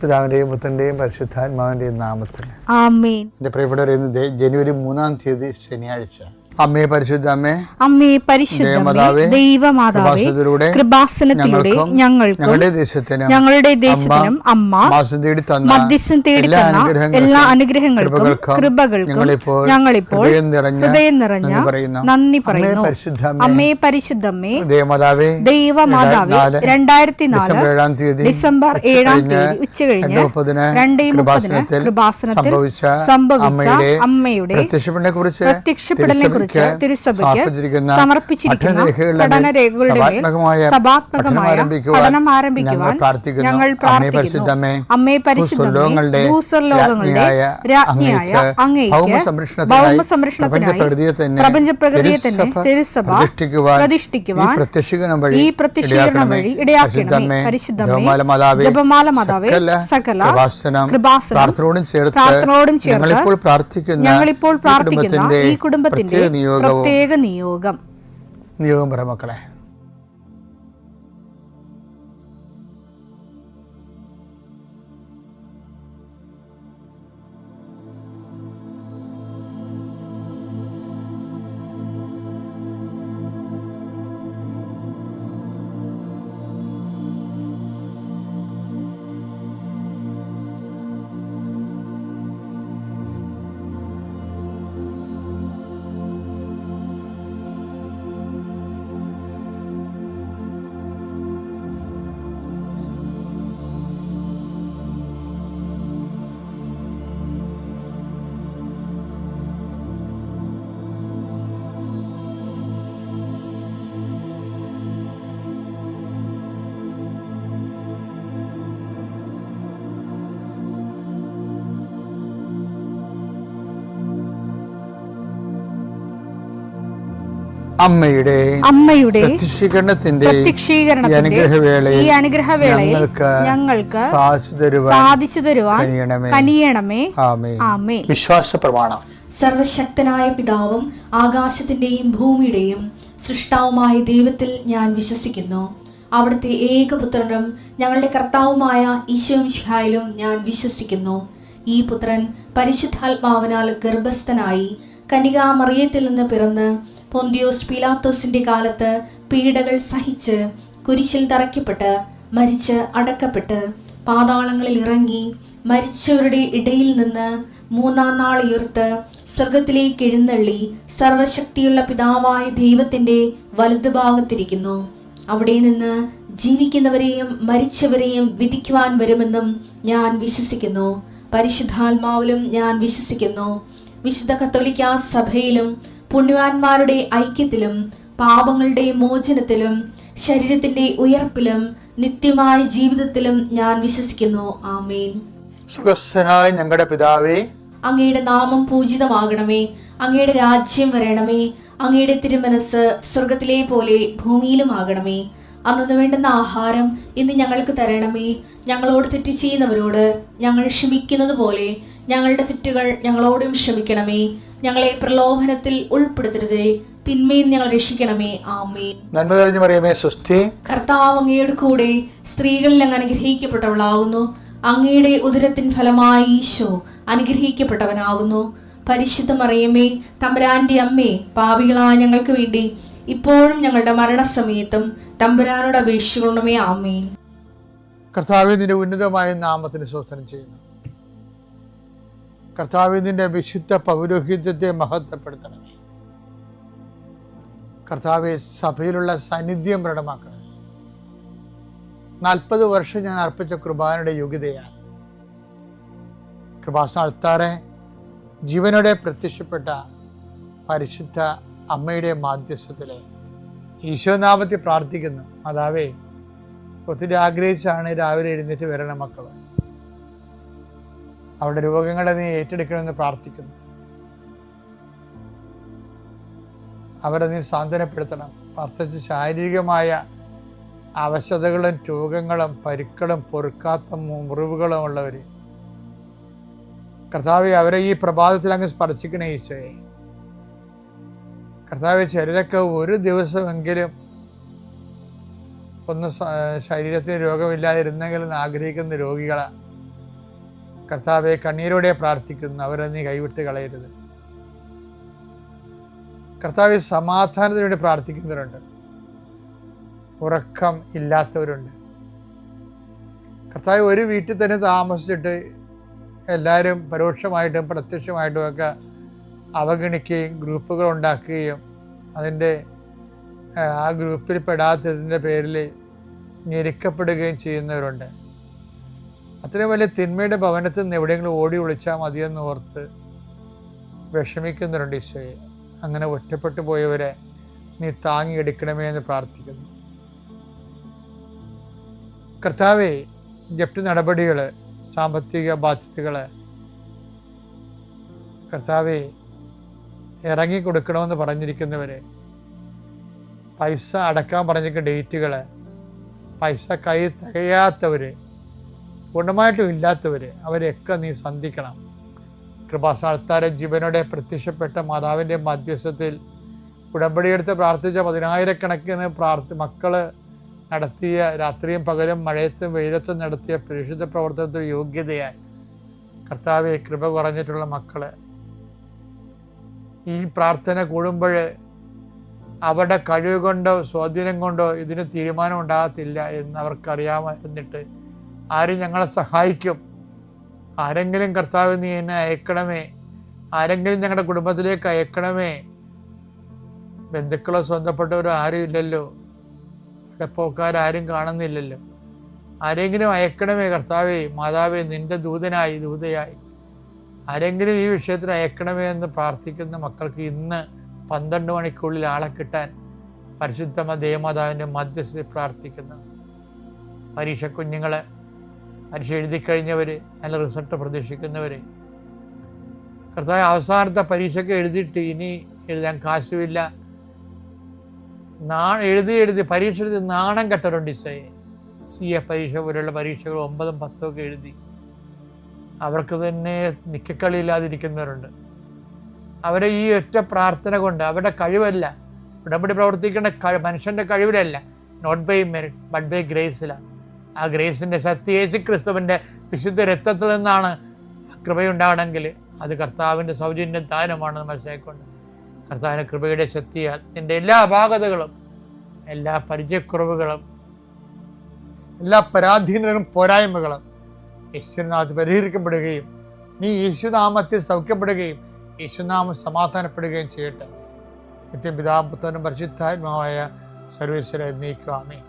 പിതാവിന്റെയും പുത്രന്റെയും പരിശുദ്ധാത്മാവിന്റെയും നാമത്തിൽ ആമേൻ. എൻ്റെ പ്രിയപ്പെട്ടവരെ, ഇന്ന് ജനുവരി 3-ാം തീയതി ശനിയാഴ്ച. അമ്മേ പരിശുദ്ധ അമ്മേ, അമ്മേ പരിശുദ്ധമേ, ദൈവമാതാവേ, കൃപാസനത്തിലൂടെ ഞങ്ങൾക്കും ഞങ്ങളുടെ ദേശത്തിനും അമ്മ മധ്യസ്ഥം തേടി തന്ന എല്ലാ അനുഗ്രഹങ്ങൾക്കും കൃപകൾക്കും ഞങ്ങളിപ്പോൾ ഹൃദയം നിറഞ്ഞ നന്ദി പറയുന്നു. അമ്മേ പരിശുദ്ധമേ, ദൈവമാതാവേ, 2004 ഡിസംബർ 7-ാം തീയതി ഉച്ചകഴിഞ്ഞ് 2:30 കൃപാസനത്തിൽ സംഭവിച്ച അമ്മയുടെ പ്രത്യക്ഷപ്പെടലിനെ കുറിച്ച് തിരുസഭയ്ക്ക് സമർപ്പിച്ചിരിക്കുന്ന പഠനരേഖകളുടെ മേൽ സഭാത്മകമായ പഠനം ആരംഭിക്കുവാൻ ഞങ്ങൾ പ്രാർത്ഥിക്കുന്നു. അമ്മേ പരിശുദ്ധമേ, ഭൂസ്വർലോകങ്ങളുടെ രാജ്ഞിയായ അങ്ങേയ്ക്ക് ഭൗമസംരക്ഷണത്തിനായി പ്രപഞ്ചപ്രകൃതിയെ തന്നെ തിരുസഭ പ്രതിഷ്ഠിക്കുവാൻ ഈ പ്രത്യക്ഷീകരണം വഴി ഇടയാക്കണമേ. പരിശുദ്ധമേ, ജപമാല മാതാവേ, സകല കൃപാസനം പ്രാർത്ഥനയോടും ചേർത്ത് ഞങ്ങളിപ്പോൾ പ്രാർത്ഥിക്കുന്ന ഈ കുടുംബത്തിന്റെ പ്രത്യേക നിയോഗം പറ മക്കളെ. അമ്മയുടെ പ്രത്യക്ഷീകരണത്തിന്റെ ഈ അനുഗ്രഹവേളയിൽ ഞങ്ങൾക്ക് സാധിച്ചു തരുവാൻ കനിയണമേ. ആമേൻ. വിശ്വാസ പ്രമാണം. സർവശക്തനായ പിതാവും ആകാശത്തിന്റെയും ഭൂമിയുടെയും സൃഷ്ടാവുമായ ദൈവത്തിൽ ഞാൻ വിശ്വസിക്കുന്നു. അവിടുത്തെ ഏകപുത്രനും ഞങ്ങളുടെ കർത്താവുമായ ഈശോമിശിഹായിലും ഞാൻ വിശ്വസിക്കുന്നു. ഈ പുത്രൻ പരിശുദ്ധാത്മാവിനാൽ ഗർഭസ്ഥനായി കന്യകാമറിയത്തിൽ നിന്ന് പിറന്ന് പൊന്തിയോസ് പീലാത്തോസിന്റെ കാലത്ത് പീഡകൾ സഹിച്ച് കുരിശിൽ തറയ്ക്കപ്പെട്ട് മരിച്ച് അടക്കപ്പെട്ട് പാതാളങ്ങളിൽ ഇറങ്ങി മരിച്ചവരുടെ ഇടയിൽ നിന്ന് 3-ാം നാൾ ഉയർത്ത് സ്വർഗത്തിലേക്ക് എഴുന്നള്ളി സർവശക്തിയുള്ള പിതാവായ ദൈവത്തിന്റെ വലതുഭാഗത്തിരിക്കുന്നു. അവിടെ നിന്ന് ജീവിക്കുന്നവരെയും മരിച്ചവരെയും വിധിക്കുവാൻ വരുമെന്നും ഞാൻ വിശ്വസിക്കുന്നു. പരിശുദ്ധാത്മാവിലും ഞാൻ വിശ്വസിക്കുന്നു. വിശുദ്ധ കത്തോലിക്കാ സഭയിലും പുണ്യവാന്മാരുടെ ഐക്യത്തിലും പാപങ്ങളുടെ മോചനത്തിലും ശരീരത്തിന്റെ ഉയർപ്പിലും നിത്യമായ ജീവിതത്തിലും ഞാൻ വിശ്വസിക്കുന്നു. ആമേൻ. സ്വർഗ്ഗസ്ഥനായ ഞങ്ങളുടെ പിതാവേ, അങ്ങയുടെ നാമം പൂജിതമാകണമേ. അങ്ങയുടെ രാജ്യം വരണമേ. അങ്ങയുടെ തിരുമനസ് സ്വർഗത്തിലെ പോലെ ഭൂമിയിലും ആകണമേ. അന്നു വേണ്ടുന്ന ആഹാരം ഇന്ന് ഞങ്ങൾക്ക് തരണമേ. ഞങ്ങളോട് തെറ്റ് ചെയ്യുന്നവരോട് ഞങ്ങൾ ക്ഷമിക്കുന്നത് പോലെ ഞങ്ങളുടെ തെറ്റുകൾ ഞങ്ങളോടും ക്ഷമിക്കണമേ. ഞങ്ങളെ പ്രലോഭനത്തിൽ ഉൾപ്പെടുത്തരുതേ, തിന്മയിൽ ഞങ്ങൾ രക്ഷിക്കണമേ. ആമേൻ. നന്മ നിറഞ്ഞ മറിയമേ, സ്വസ്തി. കർത്താവ് അങ്ങയുടെ കൂടെ സ്ത്രീകളിൽ അങ്ങ് അനുഗ്രഹിക്കപ്പെട്ടവളാകുന്നു. അങ്ങയുടെ ഉദരത്തിൻ ഫലമായി ഈശോ അനുഗ്രഹിക്കപ്പെട്ടവനാകുന്നു. പരിശുദ്ധ മറിയമേ, തമ്പുരാന്റെ അമ്മേ, പാപികളായ ഞങ്ങൾക്ക് വേണ്ടി ഇപ്പോഴും ഞങ്ങളുടെ മരണസമയത്തും തമ്പുരാനോട് അപേക്ഷിക്കണമേ. ആമേൻ. കർത്താവേ, നിന്റെ ഉന്നതമായ നാമത്തിന് സ്തോത്രം ചെയ്യുന്നു. കർത്താവേ, നിന്റെ വിശുദ്ധ പൗരോഹിത്യത്തെ മഹത്വപ്പെടുത്തണമേ. കർത്താവേ, സഭയിലുള്ള സാന്നിധ്യം പ്രകടമാക്കണമേ. 40 വർഷം ഞാൻ അർപ്പിച്ച കൃപാനയുടെ യോഗ്യതയാൽ കൃപാസന അൾത്താറെ ജീവനോടെ പ്രത്യക്ഷപ്പെട്ട പരിശുദ്ധ അമ്മയുടെ മാധ്യസ്ഥത്തിലെ ഈശോനാമത്തിൽ പ്രാർത്ഥിക്കുന്നു. മാതാവേ, ഒത്തിരി ആഗ്രഹിച്ചാണ് രാവിലെ എഴുന്നേറ്റ് വരണം മക്കൾ. അവരുടെ രോഗങ്ങളെ നീ ഏറ്റെടുക്കണമെന്ന് പ്രാർത്ഥിക്കുന്നു. അവരെ നീ സാന്ത്വനപ്പെടുത്തണം. പ്രത്യേകിച്ച് ശാരീരികമായ അവശതകളും രോഗങ്ങളും പരുക്കളും പൊറുക്കാത്ത മുറിവുകളും ഉള്ളവർ കർത്താവെ, അവരെ ഈ പ്രഭാതത്തിൽ അങ്ങ് സ്പർശിക്കണേ ഈശോയെ. കർത്താവെ, ചിലരൊക്കെ ഒരു ദിവസമെങ്കിലും ഒന്ന് ശരീരത്തിന് രോഗമില്ലാതിരുന്നെങ്കിലും ആഗ്രഹിക്കുന്ന രോഗികളാണ്. കർത്താവെ, കണ്ണീരോടെ പ്രാർത്ഥിക്കുന്നു, അവരെ നീ കൈവിട്ട് കളയരുത്. കർത്താവെ, സമാധാനത്തിന് വേണ്ടി പ്രാർത്ഥിക്കുന്നവരുണ്ട്, ഉറക്കം ഇല്ലാത്തവരുണ്ട്. കർത്താവ്, ഒരു വീട്ടിൽ തന്നെ താമസിച്ചിട്ട് എല്ലാവരും പരോക്ഷമായിട്ടും പ്രത്യക്ഷമായിട്ടും ഒക്കെ അവഗണിക്കുകയും ഗ്രൂപ്പുകൾ ഉണ്ടാക്കുകയും അതിൻ്റെ ആ ഗ്രൂപ്പിൽ പെടാത്തതിൻ്റെ പേരിൽ ഞെരുക്കപ്പെടുകയും ചെയ്യുന്നവരുണ്ട്. അത്രയും വലിയ തിന്മയുടെ ഭവനത്തിൽ നിന്ന് എവിടെയെങ്കിലും ഓടി ഒളിച്ചാൽ മതിയെന്ന് ഓർത്ത് വിഷമിക്കുന്നവരുണ്ട്. ഈശോയെ, അങ്ങനെ ഒറ്റപ്പെട്ടു പോയവരെ നീ താങ്ങിയെടുക്കണമേ എന്ന് പ്രാർത്ഥിക്കുന്നു. കർത്താവെ, ജപ്തി നടപടികൾ, സാമ്പത്തിക ബാധ്യതകൾ, കർത്താവെ, ഇറങ്ങിക്കൊടുക്കണമെന്ന് പറഞ്ഞിരിക്കുന്നവരെ, പൈസ അടക്കാൻ പറഞ്ഞിരിക്കുന്ന ഡേറ്റുകൾ, പൈസ കൈ തികയാത്തവർ, പൂർണ്ണമായിട്ടും ഇല്ലാത്തവർ, അവരെയൊക്കെ നീ സന്ധിക്കണം. കൃപാസ്ഥാനത്താരെ ജീവനോടെ പ്രത്യക്ഷപ്പെട്ട മാതാവിൻ്റെ മധ്യസ്ഥത്തിൽ ഉടമ്പടിയെടുത്ത് പ്രാർത്ഥിച്ച 10,000 മക്കൾ നടത്തിയ രാത്രിയും പകലും മഴയത്തും വെയിലത്തും നടത്തിയ പരിശുദ്ധ പ്രവർത്തനത്തിൽ യോഗ്യതയായി കർത്താവെ, കൃപ കുറഞ്ഞിട്ടുള്ള മക്കൾ ഈ പ്രാർത്ഥന കൂടുമ്പോൾ അവരുടെ കഴിവ് കൊണ്ടോ സ്വാധീനം കൊണ്ടോ ഇതിന് തീരുമാനം ഉണ്ടാകത്തില്ല എന്ന് അവർക്കറിയാമായിരുന്നിട്ട് ആരും ഞങ്ങളെ സഹായിക്കും, ആരെങ്കിലും കർത്താവ് നീ എന്നെ അയക്കണമേ, ആരെങ്കിലും ഞങ്ങളുടെ കുടുംബത്തിലേക്ക് അയക്കണമേ, ബന്ധുക്കളോ സ്വന്തപ്പെട്ടവരോ ആരും ഇല്ലല്ലോ, ഇടപ്പോക്കാരും കാണുന്നില്ലല്ലോ, ആരെങ്കിലും അയക്കണമേ കർത്താവേ, മാതാവേ, നിന്റെ ദൂതയായി ആരെങ്കിലും ഈ വിഷയത്തിൽ അയക്കണമേ എന്ന് പ്രാർത്ഥിക്കുന്ന മക്കൾക്ക് ഇന്ന് 12 മണിക്കുള്ളിൽ ആളെ കിട്ടാൻ പരിശുദ്ധ ദേവമാതാവിൻ്റെ മധ്യസ്ഥയിൽ പ്രാർത്ഥിക്കുന്നു. പരീക്ഷ കുഞ്ഞുങ്ങളെ, പരീക്ഷ എഴുതി കഴിഞ്ഞവർ, നല്ല റിസൾട്ട് പ്രതീക്ഷിക്കുന്നവർ, കർത്താവ്, അവസാനത്തെ പരീക്ഷയ്ക്ക് എഴുതിയിട്ട് ഇനി എഴുതാൻ കാശുമില്ല, എഴുതി പരീക്ഷ എഴുതി നാണം കെട്ടവരുണ്ട്. ഈശോയെ, CA പരീക്ഷ പോലുള്ള പരീക്ഷകൾ 9ഉം 10ഉം ഒക്കെ എഴുതി അവർക്ക് തന്നെ നിക്കക്കളിയില്ലാതിരിക്കുന്നവരുണ്ട്. അവരെ ഈ ഒറ്റ പ്രാർത്ഥന കൊണ്ട്, അവരുടെ കഴിവല്ല, ഉടമ്പടി പ്രവർത്തിക്കേണ്ട മനുഷ്യൻ്റെ കഴിവിലല്ല, not by merit but by ഗ്രേസിലാണ്. ആ ഗ്രേസിൻ്റെ ശക്തി യേശുക്രിസ്തുവിൻ്റെ വിശുദ്ധ രക്തത്തിൽ നിന്നാണ് കൃപയുണ്ടാകണമെങ്കിൽ അത് കർത്താവിൻ്റെ സൗജന്യ ദാനമാണെന്ന് മനസ്സിലാക്കിക്കൊണ്ട് കർത്താവിൻ്റെ കൃപയുടെ ശക്തിയാൽ നിൻ്റെ എല്ലാ അപാകതകളും, എല്ലാ പരിചയക്കുറവുകളും, എല്ലാ പരാധീനതകളും പോരായ്മകളും യേശുനാമത്തിൽ പരിഹരിക്കപ്പെടുകയും നീ യേശുനാമത്തിൽ സൗഖ്യപ്പെടുകയും യേശുനാമം സമാധാനപ്പെടുകയും ചെയ്യട്ടെ. നിത്യപിതാവും പുത്രനും പരിശുദ്ധാത്മാവായ സർവീശ്വര നീക്കുവാമേ.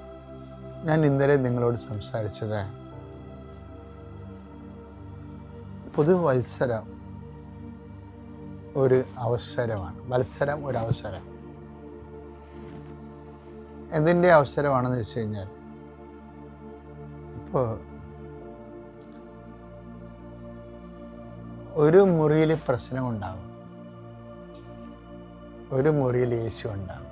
ഞാൻ ഇന്നലെ നിങ്ങളോട് സംസാരിച്ചത് പുതുവത്സരം ഒരു അവസരമാണ്. മത്സരം ഒരു അവസരം. എന്തിൻ്റെ അവസരമാണെന്ന് വെച്ച് കഴിഞ്ഞാൽ, ഇപ്പോൾ ഒരു മുറിയിൽ പ്രശ്നമുണ്ടാകും, ഒരു മുറിയിൽ യേശു ഉണ്ടാകും.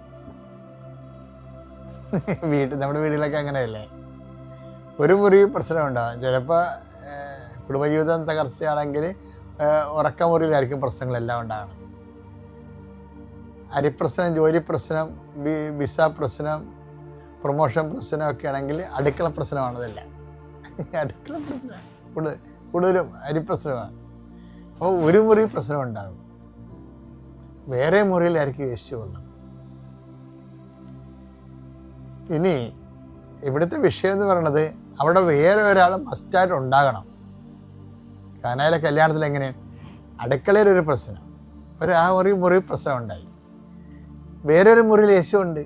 നമ്മുടെ വീട്ടിലൊക്കെ അങ്ങനെയല്ലേ, ഒരു മുറി പ്രശ്നമുണ്ടാകും. ചിലപ്പോൾ കുടുംബജീവിതം തകർച്ചയാണെങ്കിൽ ഉറക്കമുറിയിലായിരിക്കും പ്രശ്നങ്ങളെല്ലാം ഉണ്ടാകണം. അരിപ്രശ്നം, ജോലി പ്രശ്നം, വിസ പ്രശ്നം, പ്രൊമോഷൻ പ്രശ്നമൊക്കെ ആണെങ്കിൽ അടുക്കള പ്രശ്നമാണതല്ല. അടുക്കള പ്രശ്നം കൂടുതലും അരിപ്രശ്നമാണ്. അപ്പോൾ ഒരു മുറി പ്രശ്നം ഉണ്ടാകും, വേറെ മുറിയിലായിരിക്കും യേശു ഉള്ളത്. ഇനി ഇവിടുത്തെ വിഷയം എന്ന് പറയുന്നത്, അവിടെ വേറെ ഒരാൾ മസ്റ്റായിട്ട് ഉണ്ടാകണം. കാനായിലെ കല്യാണത്തിൽ എങ്ങനെയാണ്, അടുക്കളയിലൊരു പ്രശ്നം, ആ മുറി പ്രശ്നം ഉണ്ടായി, വേറൊരു മുറിയിൽ യേശു ഉണ്ട്.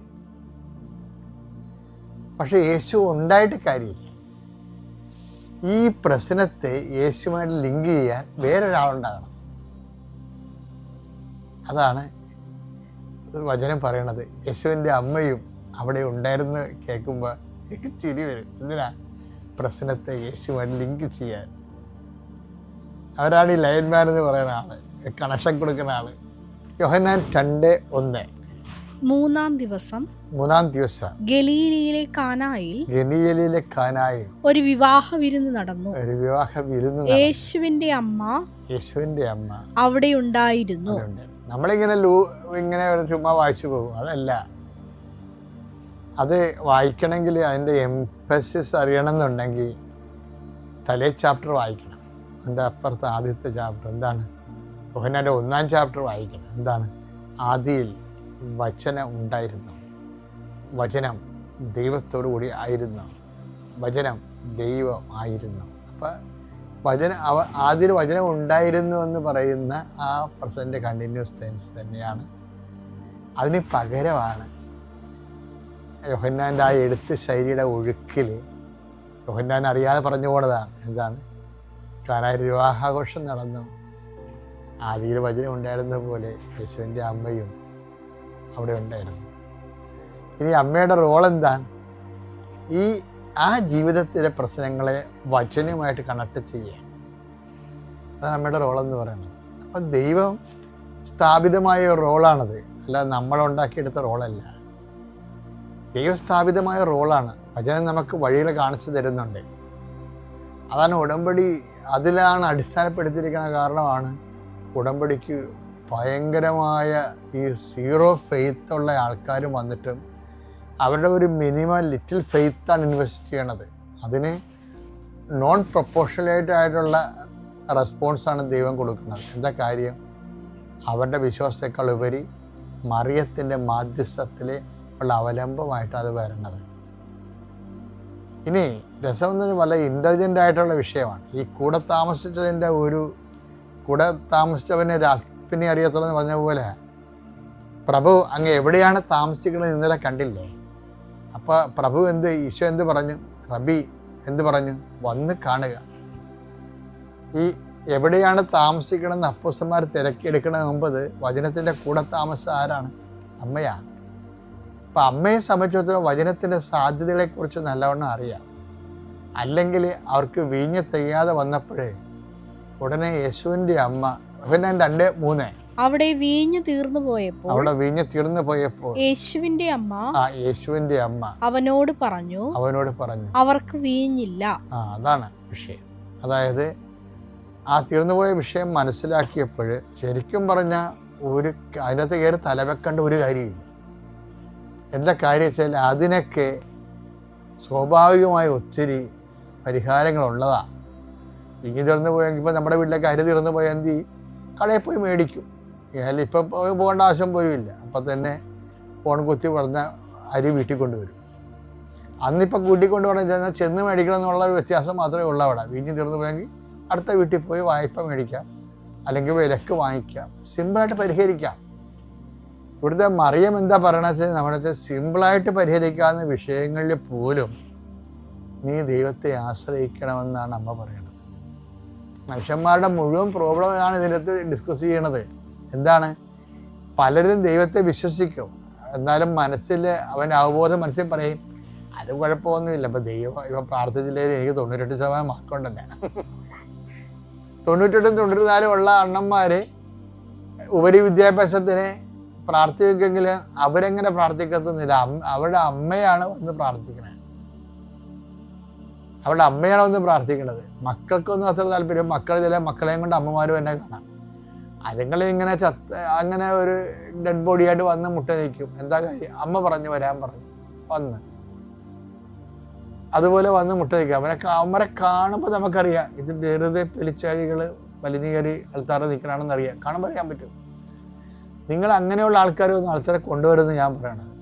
പക്ഷെ യേശു ഉണ്ടായിട്ട് കാര്യമില്ല. ഈ പ്രശ്നത്തെ യേശുമായിട്ട് ലിങ്ക് ചെയ്യാൻ വേറൊരാളുണ്ടാകണം. അതാണ് വചനം പറയണത്. യേശുവിൻ്റെ അമ്മയും അവിടെ ഉണ്ടായിരുന്നു കേൾക്കുമ്പോൾ എനിക്ക് ചിരി വരും. എന്തിനാ? പ്രശ്നത്തെ യേശുമായിട്ട് ലിങ്ക് ചെയ്യാൻ. അവരാണ് ഈ ലൈൻമാൻ എന്ന് പറയുന്ന ആള്, കണക്ഷൻ കൊടുക്കുന്ന ആള്. യോഹന്നാൻ 2:1. മൂന്നാം ദിവസം ഗലീലയിലെ കാനായിൽ ഒരു വിവാഹ വിരുന്ന് നടന്നു. യേശുവിന്റെ അമ്മ അവിടെ ഉണ്ടായിരുന്നു. നമ്മളിങ്ങനെ ചുമ്മാ വായിച്ചു പോകും, അതല്ല. അത് വായിക്കണമെങ്കിൽ അതിൻ്റെ എംഫസിസ് അറിയണം എന്നുണ്ടെങ്കിൽ തലേ ചാപ്റ്റർ വായിക്കണം. എൻ്റെ അപ്പുറത്ത് ആദ്യത്തെ ചാപ്റ്റർ എന്താണ്? യോഹന്നാൻ്റെ 1-ാം ചാപ്റ്റർ വായിക്കണം. എന്താണ്? ആദിയിൽ വചനം ഉണ്ടായിരുന്നു, വചനം ദൈവത്തോടു കൂടി ആയിരുന്നു, വചനം ദൈവം ആയിരുന്നു. അപ്പം ആദ്യം വചനം ഉണ്ടായിരുന്നു എന്ന് പറയുന്ന ആ പ്രസൻറ്റ് കണ്ടിന്യൂസ് ടെൻസ് തന്നെയാണ്. അതിന് പകരമാണ് യോഹന്നാൻ്റെ ആ എഴുത്ത് ശൈലിയുടെ ഒഴുക്കിൽ യോഹന്നാൻ അറിയാതെ പറഞ്ഞു പോണതാണ്. എന്താണ്? കാനായിൽ വിവാഹാഘോഷം നടന്നു, ആദിയിൽ വചനം ഉണ്ടായിരുന്ന പോലെ യേശുവിൻ്റെ അമ്മയും അവിടെ ഉണ്ടായിരുന്നു. ഇനി അമ്മയുടെ റോൾ എന്താണ്? ആ ജീവിതത്തിലെ പ്രശ്നങ്ങളെ വചനവുമായിട്ട് കണക്ട് ചെയ്യുക. അതാണ് അമ്മയുടെ റോളെന്ന് പറയുന്നത്. അപ്പം ദൈവം സ്ഥാപിതമായ ഒരു റോളാണത്, അല്ല നമ്മളുണ്ടാക്കിയെടുത്ത റോളല്ല. ദൈവസ്ഥാപിതമായ റോളാണ്. വചനം നമുക്ക് വഴികൾ കാണിച്ചു തരുന്നുണ്ട്. അതാണ് ഉടമ്പടി, അതിലാണ് അടിസ്ഥാനപ്പെടുത്തിയിരിക്കുന്ന കാരണമാണ് ഉടമ്പടിക്ക് ഭയങ്കരമായ ഈ സീറോ ഫെയ്ത്തുള്ള ആൾക്കാരും വന്നിട്ടും അവരുടെ ഒരു മിനിമം ലിറ്റിൽ ഫെയ്ത്താണ് ഇൻവെസ്റ്റ് ചെയ്യണത്. അതിന് നോൺ പ്രൊപ്പോർഷണലേറ്റ് ആയിട്ടുള്ള റെസ്പോൺസാണ് ദൈവം കൊടുക്കുന്നത്. എന്താ കാര്യം? അവരുടെ വിശ്വാസത്തെക്കാൾ ഉപരി മറിയത്തിൻ്റെ മാധ്യസ്ഥത്തിൽ ഉള്ള അവലംബമായിട്ടാണ് അത് വരണത്. ഇനി രസമെന്നത് വളരെ ഇൻ്റലിജൻ്റ് ആയിട്ടുള്ള വിഷയമാണ്. ഈ കൂടെ താമസിച്ചവനെ രാത്രിനെ അറിയത്തുള്ളൂ എന്ന് പറഞ്ഞ പോലെ പ്രഭു അങ്ങ് എവിടെയാണ് താമസിക്കുന്നത് ഇന്നലെ കണ്ടില്ലേ? അപ്പോൾ പ്രഭു ഈശോ എന്ത് പറഞ്ഞു? റബി എന്ത് പറഞ്ഞു? വന്ന് കാണുക. ഈ എവിടെയാണ് താമസിക്കണമെന്ന് അപ്പോസ്തലന്മാർ തിരക്കിയെടുക്കണ മുമ്പത് വചനത്തിൻ്റെ കൂടെ താമസം ആരാണ്? അമ്മയാണ്. അപ്പം അമ്മയെ സംബന്ധിച്ചിടത്തോളം വചനത്തിൻ്റെ സാധ്യതകളെക്കുറിച്ച് നല്ലവണ്ണം അറിയാം. അല്ലെങ്കിൽ അവർക്ക് വീഞ്ഞ് തികയാതെ വന്നപ്പോഴേ ഉടനെ യേശുവിൻ്റെ അമ്മ പിന്നെ 2:3 അവിടെ വീഞ്ഞു തീർന്നു പോയപ്പോൾ യേശുവിന്റെ അമ്മ അവനോട് പറഞ്ഞു അവർക്ക് വീഞ്ഞില്ല. അതാണ് വിഷയം. അതായത് ആ തീർന്നുപോയ വിഷയം മനസ്സിലാക്കിയപ്പോൾ ശരിക്കും പറഞ്ഞാൽ അതിനകത്ത് കയറി തലവെക്കേണ്ട ഒരു കാര്യമില്ല. എന്താ കാര്യം വെച്ചാൽ അതിനൊക്കെ സ്വാഭാവികമായ ഒത്തിരി പരിഹാരങ്ങളുള്ളതാണ്. ഇങ്ങി തീർന്നു പോയെങ്കിൽ ഇപ്പോൾ നമ്മുടെ വീട്ടിലേക്ക് അരി തീർന്നു പോയാൽ എന്ത് ചെയ്യും? കടയിൽ പോയി മേടിക്കും. ഏതായാലും ഇപ്പം പോകേണ്ട ആവശ്യം പോലും ഇല്ല. അപ്പം തന്നെ ഫോൺ കുത്തി പറഞ്ഞ അരി വീട്ടിൽ കൊണ്ടുവരും. അന്നിപ്പോൾ കൂട്ടിക്കൊണ്ട് പറഞ്ഞാൽ ചെന്ന് മേടിക്കണം എന്നുള്ള ഒരു വ്യത്യാസം മാത്രമേ ഉള്ളൂ. അവിടെ വീഞ്ഞ് തീർന്നു പോയെങ്കിൽ അടുത്ത വീട്ടിൽ പോയി വായ്പ മേടിക്കാം, അല്ലെങ്കിൽ വിലക്ക് വാങ്ങിക്കാം, സിമ്പിളായിട്ട് പരിഹരിക്കാം. ഇവിടുത്തെ മറിയം എന്താ പറയണത് വെച്ചാൽ നമ്മുടെ സിമ്പിളായിട്ട് പരിഹരിക്കാവുന്ന വിഷയങ്ങളിൽ പോലും നീ ദൈവത്തെ ആശ്രയിക്കണമെന്നാണ് അമ്മ പറയുന്നത്. മനുഷ്യന്മാരുടെ മുഴുവൻ പ്രോബ്ലമാണ് ഇതിനകത്ത് ഡിസ്കസ് ചെയ്യണത്. എന്താണ്? പലരും ദൈവത്തെ വിശ്വസിക്കും, എന്നാലും മനസ്സിൽ അവൻ്റെ അവബോധം മനസ്സിൽ പറയും അത് കുഴപ്പമൊന്നുമില്ല. ഇപ്പം ഇപ്പം പ്രാർത്ഥിച്ചില്ലെങ്കിൽ എനിക്ക് 98% മാർക്കുണ്ടല്ലേ. 98 94 ഉള്ള അണ്ണന്മാർ ഉപരി വിദ്യാഭ്യാസത്തിന് പ്രാർത്ഥിക്കുമെങ്കിൽ അവരെങ്ങനെ പ്രാർത്ഥിക്കത്തൊന്നുമില്ല. അവരുടെ അമ്മയാണ് വന്ന് പ്രാർത്ഥിക്കണത്. പ്രാർത്ഥിക്കണത്. മക്കൾക്കൊന്നും അത്ര താല്പര്യം. മക്കളെയും കൊണ്ട് അമ്മമാരും എന്നെ കാണാം. അതുങ്ങൾ ഇങ്ങനെ അങ്ങനെ ഒരു ഡെഡ് ബോഡിയായിട്ട് വന്ന് മുട്ട നിൽക്കും. എന്താ കാര്യം? അമ്മ വരാൻ പറഞ്ഞു വന്ന് അതുപോലെ വന്ന് മുട്ട നിൽക്കുക. അവരെ കാണുമ്പോൾ നമുക്കറിയാം ഇത് വെറുതെ പെലിച്ചാഴികൾ വലിഞ്ഞു കയറി ആൾക്കാരെ നിൽക്കണമെന്നറിയാം. കാണുമ്പോൾ അറിയാൻ പറ്റും. നിങ്ങൾ അങ്ങനെയുള്ള ആൾക്കാരെ കൊണ്ടുവരുമെന്ന് ഞാൻ പറയണത്.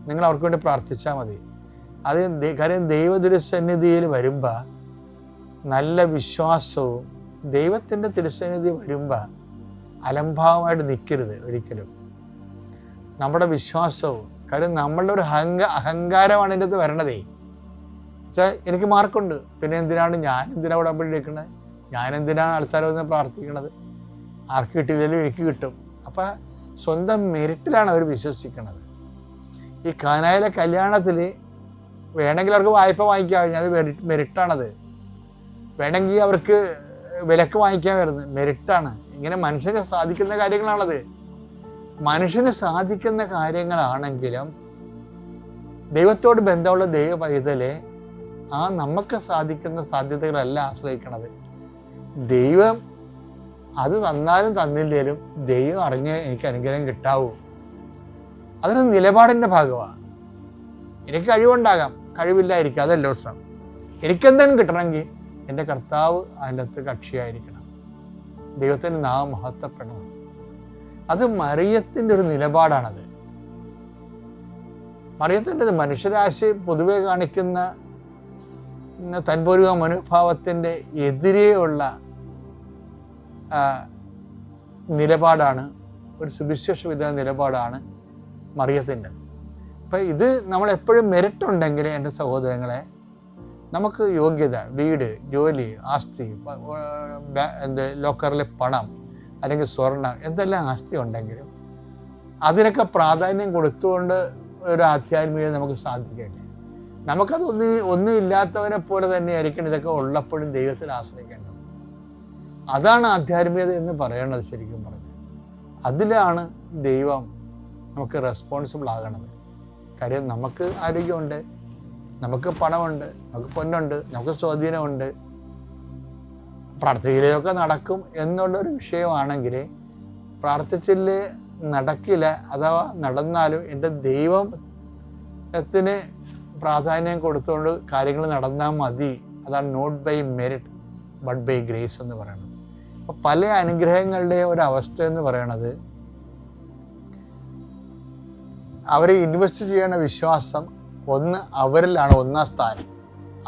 നിങ്ങൾ അവർക്ക് വേണ്ടി പ്രാർത്ഥിച്ചാൽ മതി. അത് കാര്യം ദൈവതിരുസന്നിധിയിൽ വരുമ്പോൾ നല്ല വിശ്വാസവും ദൈവത്തിൻ്റെ തിരുസന്നിധി വരുമ്പോൾ അലംഭാവമായിട്ട് നിൽക്കരുത് ഒരിക്കലും. നമ്മുടെ വിശ്വാസവും കാര്യം നമ്മളുടെ ഒരു അഹങ്കാരമാണ് ഇതിൻ്റെ അകത്ത് വരണതേ. വെച്ചാൽ എനിക്ക് മാർക്കുണ്ട്, പിന്നെ എന്തിനാണ് ഉടമ്പടി എടുക്കുന്നത്? ഞാനെന്തിനാണ് ആൾക്കാരൊന്ന് പ്രാർത്ഥിക്കണത്? ആർക്ക് കിട്ടിയില്ലെങ്കിലും എനിക്ക് കിട്ടും. അപ്പം സ്വന്തം മെറിറ്റിലാണ് അവർ വിശ്വസിക്കുന്നത്. ഈ കാനായിലെ കല്യാണത്തിൽ വേണമെങ്കിൽ അവർക്ക് വായ്പ വാങ്ങിക്കാൻ, അത് മെറിറ്റാണത്. വേണമെങ്കിൽ അവർക്ക് വിലക്ക് വാങ്ങിക്കാൻ വരുന്നത് മെറിറ്റാണ്. ഇങ്ങനെ മനുഷ്യന് സാധിക്കുന്ന കാര്യങ്ങളാണത്. മനുഷ്യന് സാധിക്കുന്ന കാര്യങ്ങളാണെങ്കിലും ദൈവത്തോട് ബന്ധമുള്ള ദൈവ പൈതലെ നമുക്ക് സാധിക്കുന്ന സാധ്യതകളല്ല ആശ്രയിക്കണത്. ദൈവം അത് തന്നാലും തന്നില്ലേലും ദൈവം അറിഞ്ഞ് എനിക്ക് അനുഗ്രഹം കിട്ടാവൂ. അതൊരു നിലപാടിൻ്റെ ഭാഗമാണ്. എനിക്ക് കഴിവുണ്ടാകാം, കഴിവില്ലായിരിക്കും, അതല്ല പ്രശ്നം. എനിക്കെന്തെങ്കിലും കിട്ടണമെങ്കിൽ എൻ്റെ കർത്താവ് അതിൻ്റെ അകത്ത് കക്ഷിയായിരിക്കണം, ദൈവത്തിൻ്റെ നാമം മഹത്വപ്പെടണം. അത് മറിയത്തിൻ്റെ ഒരു നിലപാടാണത്. മറിയത്തിൻ്റെ മനുഷ്യരാശി പൊതുവെ കാണിക്കുന്ന തൻപൂർവ മനോഭാവത്തിൻ്റെ എതിരെയുള്ള നിലപാടാണ്, ഒരു സുവിശേഷവിധ നിലപാടാണ് മറിയത്തിൻ്റെ. അപ്പം ഇത് നമ്മളെപ്പോഴും മെറിറ്റുണ്ടെങ്കിൽ എൻ്റെ സഹോദരങ്ങളെ, നമുക്ക് യോഗ്യത, വീട്, ജോലി, ആസ്തി, ലോക്കറിലെ പണം അല്ലെങ്കിൽ സ്വർണം, എന്തെല്ലാം ആസ്തി ഉണ്ടെങ്കിലും അതിനൊക്കെ പ്രാധാന്യം കൊടുത്തുകൊണ്ട് ഒരു ആധ്യാത്മികത നമുക്ക് സാധിക്കില്ല. നമുക്കത് ഒന്നും ഇല്ലാത്തവനെ പോലെ തന്നെയായിരിക്കണം ഇതൊക്കെ ഉള്ളപ്പോഴും ദൈവത്തിൽ ആശ്രയിക്കേണ്ടത്. അതാണ് ആധ്യാത്മികത എന്ന് പറയണത്. ശരിക്കും പറഞ്ഞു അതിലാണ് ദൈവം നമുക്ക് റെസ്പോൺസിബിൾ ആകണത്. കാര്യം നമുക്ക് ആരോഗ്യമുണ്ട്, നമുക്ക് പണമുണ്ട്, നമുക്ക് പൊന്നുണ്ട്, നമുക്ക് സ്വാധീനമുണ്ട്, പ്രാർത്ഥനയിലൊക്കെ നടക്കും എന്നുള്ളൊരു വിഷയമാണെങ്കിൽ പ്രാർത്ഥിച്ചില്ലേ നടക്കില്ല, അഥവാ നടന്നാലും എൻ്റെ ദൈവത്തിന് പ്രാധാന്യം കൊടുത്തുകൊണ്ട് കാര്യങ്ങൾ നടന്നാൽ മതി. അതാണ് not by merit but by grace എന്ന് പറയുന്നത്. അപ്പോൾ പല അനുഗ്രഹങ്ങളുടെയും ഒരവസ്ഥ എന്ന് പറയണത് അവർ ഇൻവെസ്റ്റ് ചെയ്യണ വിശ്വാസം അവരിലാണ് ഒന്നാം സ്ഥാനം.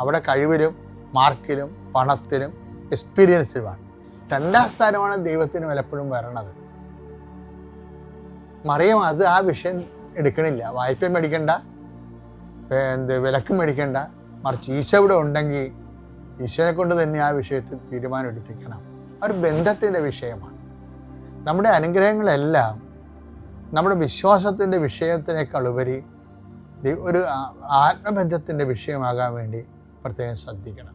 അവിടെ കഴിവിലും മാർക്കിലും പണത്തിലും എക്സ്പീരിയൻസിലുമാണ്. രണ്ടാം സ്ഥാനമാണ് ദൈവത്തിന് പലപ്പോഴും വരണത്. മറിയം ആ വിഷയം എടുക്കണില്ല. വായ്പ മേടിക്കണ്ട, വിലക്ക് മേടിക്കണ്ട, മറിച്ച് ഈശോ ഇവിടെ ഉണ്ടെങ്കിൽ ഈശോനെ കൊണ്ട് തന്നെ ആ വിഷയത്തിൽ തീരുമാനം എടുപ്പിക്കണം. ഒരു ബന്ധത്തിൻ്റെ വിഷയമാണ്. നമ്മുടെ അനുഗ്രഹങ്ങളെല്ലാം നമ്മുടെ വിശ്വാസത്തിൻ്റെ വിഷയത്തിനേക്കാൾ ഉപരി ഒരു ആത്മബന്ധത്തിൻ്റെ വിഷയമാകാൻ വേണ്ടി പ്രത്യേകം ശ്രദ്ധിക്കണം.